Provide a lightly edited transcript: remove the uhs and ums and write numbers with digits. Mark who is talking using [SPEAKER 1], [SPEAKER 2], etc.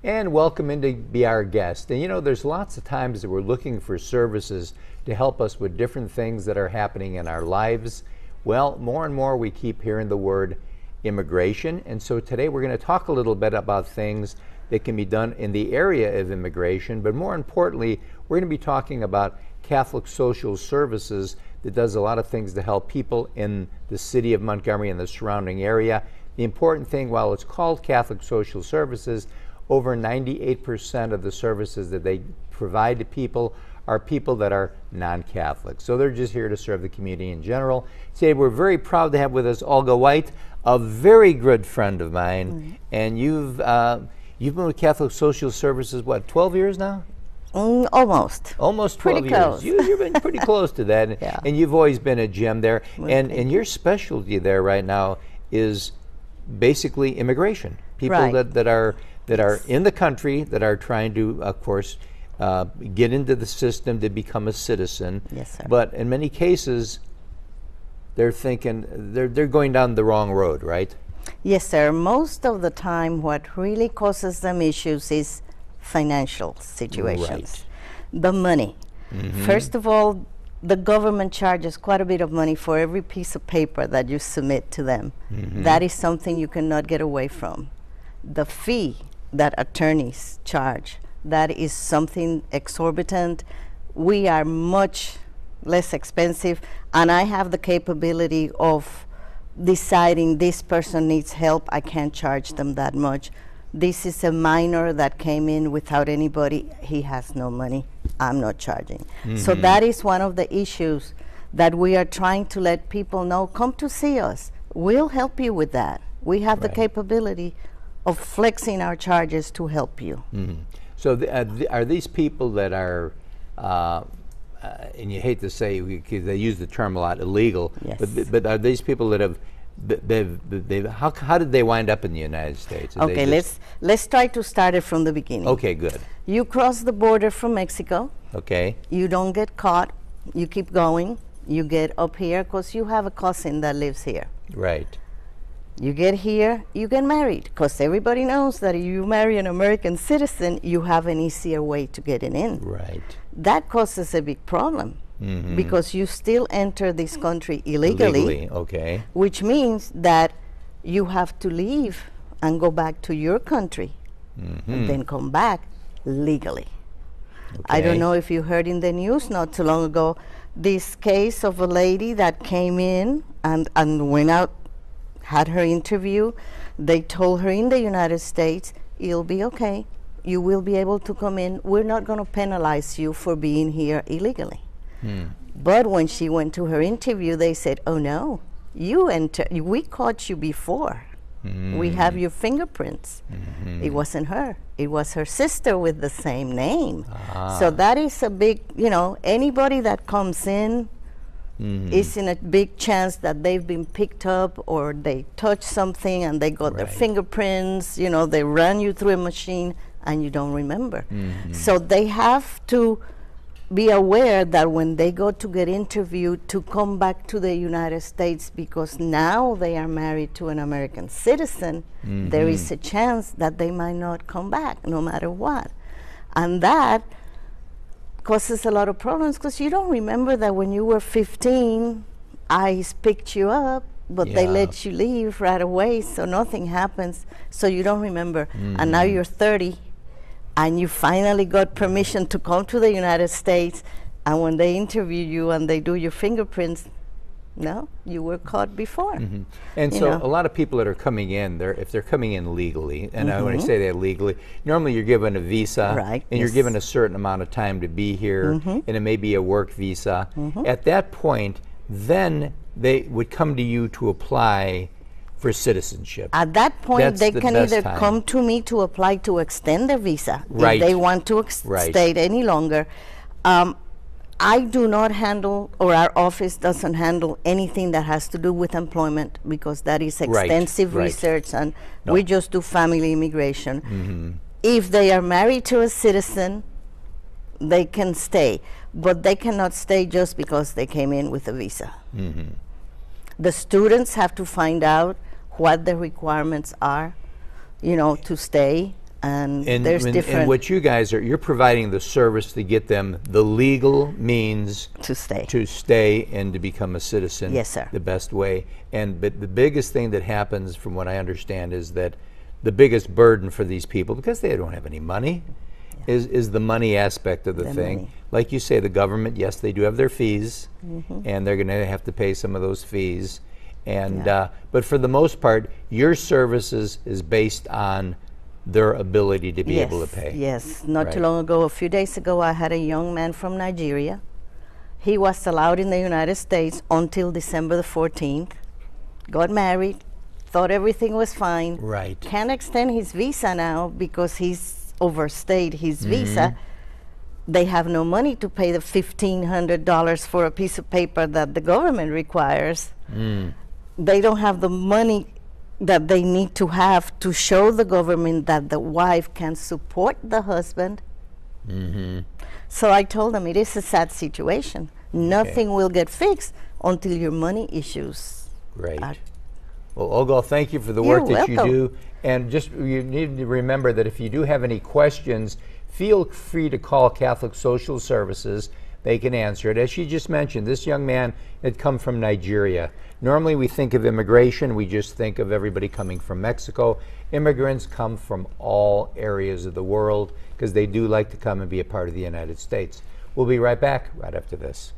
[SPEAKER 1] and welcome in to be our guest. And you know, there's lots of times that we're looking for services to help us with different things that are happening in our lives. Well, more and more we keep hearing the word immigration, and so today we're going to talk a little bit about things that can be done in the area of immigration, but more importantly, we're going to be talking about Catholic Social Services that does a lot of things to help people in the city of Montgomery and the surrounding area. The important thing, while it's called Catholic Social Services, over 98% of the services that they provide to people are people that are non-Catholic. So they're just here to serve the community in general. Today we're very proud to have with us Olga White, a very good friend of mine, and you've been with Catholic Social Services, what, 12 years now?
[SPEAKER 2] Almost.
[SPEAKER 1] Almost 12
[SPEAKER 2] pretty
[SPEAKER 1] years.
[SPEAKER 2] Close.
[SPEAKER 1] You've been pretty close to that,
[SPEAKER 2] Yeah.
[SPEAKER 1] And you've always been a gem there. And your specialty there right now is basically immigration. People
[SPEAKER 2] Right.
[SPEAKER 1] that are in the country that are trying to, of course, get into the system to become a citizen.
[SPEAKER 2] Yes, sir.
[SPEAKER 1] But in many cases, they're thinking they're going down the wrong road, right?
[SPEAKER 2] Yes, sir. Most of the time, what really causes them issues is financial situations. The money. First of all, the government charges quite a bit of money for every piece of paper that you submit to them. That is something you cannot get away from. The fee that attorneys charge, that is something exorbitant. We are much less expensive, and I have the capability of deciding this person needs help. I can't charge them that much. This is a minor that came in without anybody. He has no money. I'm not charging. So that is one of the issues that we are trying to let people know. Come to see us. We'll help you with that. We have the capability of flexing our charges to help you.
[SPEAKER 1] So are these people that are, and you hate to say, because they use the term a lot, illegal,
[SPEAKER 2] Yes.
[SPEAKER 1] but are these people that have, how did they wind up in the United States? Did
[SPEAKER 2] Okay, let's try to start it from the beginning.
[SPEAKER 1] Okay, good.
[SPEAKER 2] You cross the border from Mexico.
[SPEAKER 1] Okay.
[SPEAKER 2] You don't get caught. You keep going. You get up here because you have a cousin that lives here.
[SPEAKER 1] Right.
[SPEAKER 2] You get here, you get married, because everybody knows that if you marry an American citizen, you have an easier way to get in.
[SPEAKER 1] Right.
[SPEAKER 2] That causes a big problem because you still enter this country illegally,
[SPEAKER 1] okay.
[SPEAKER 2] which means that you have to leave and go back to your country and then come back legally. I don't know if you heard in the news not too long ago this case of a lady that came in and went out, had her interview. They told her in the United States, you'll be okay. You will be able to come in. We're not going to penalize you for being here illegally. But when she went to her interview, they said, oh no, we caught you before. We have your fingerprints. It wasn't her. It was her sister with the same name. So that is a big, anybody that comes in is in a big chance that they've been picked up or they touched something and they got their fingerprints, they run you through a machine and you don't remember. So they have to be aware that when they go to get interviewed to come back to the United States, because now they are married to an American citizen, there is a chance that they might not come back no matter what. And that causes a lot of problems because you don't remember that when you were 15, ICE picked you up, but they let you leave right away, so nothing happens, so you don't remember. And now you're 30, and you finally got permission to come to the United States, and when they interview you and they do your fingerprints, no, you were caught before.
[SPEAKER 1] And so a lot of people that are coming in, if they're coming in legally, and when I say that legally, normally you're given a visa, and you're given a certain amount of time to be here, and it may be a work visa. At that point, then they would come to you to apply for citizenship.
[SPEAKER 2] At that point, they can either come to me to apply to extend their visa if they want to stay any longer. I do not handle, or our office doesn't handle anything that has to do with employment because that is extensive research and we just do family immigration. If they are married to a citizen, they can stay, but they cannot stay just because they came in with a visa. The students have to find out what the requirements are, to stay. and there's different.
[SPEAKER 1] And what you guys are, you're providing the service to get them the legal means
[SPEAKER 2] to
[SPEAKER 1] stay and to become a citizen.
[SPEAKER 2] Yes, sir.
[SPEAKER 1] The best way. But the biggest thing that happens, from what I understand, is that the biggest burden for these people, because they don't have any money, is the money aspect of the thing.
[SPEAKER 2] Money.
[SPEAKER 1] Like you say, the government, yes, they do have their fees, and they're going to have to pay some of those fees. And but for the most part, your services is based on their ability to be able to pay.
[SPEAKER 2] Yes. Not too long ago, a few days ago, I had a young man from Nigeria. He was allowed in the United States until December the 14th. Got married, thought everything was fine.
[SPEAKER 1] Right.
[SPEAKER 2] Can't extend his visa now because he's overstayed his visa. They have no money to pay the $1,500 for a piece of paper that the government requires. They don't have the money that they need to have to show the government that the wife can support the husband. So I told them it is a sad situation. Nothing will get fixed until your money issues.
[SPEAKER 1] Great. Well, Olga, thank you for the work that you
[SPEAKER 2] welcome.
[SPEAKER 1] do. And just, you need to remember that if you do have any questions, feel free to call Catholic Social Services. They can answer it. As she just mentioned, this young man had come from Nigeria. Normally we think of immigration, we just think of everybody coming from Mexico. Immigrants come from all areas of the world because they do like to come and be a part of the United States. We'll be right back right after this.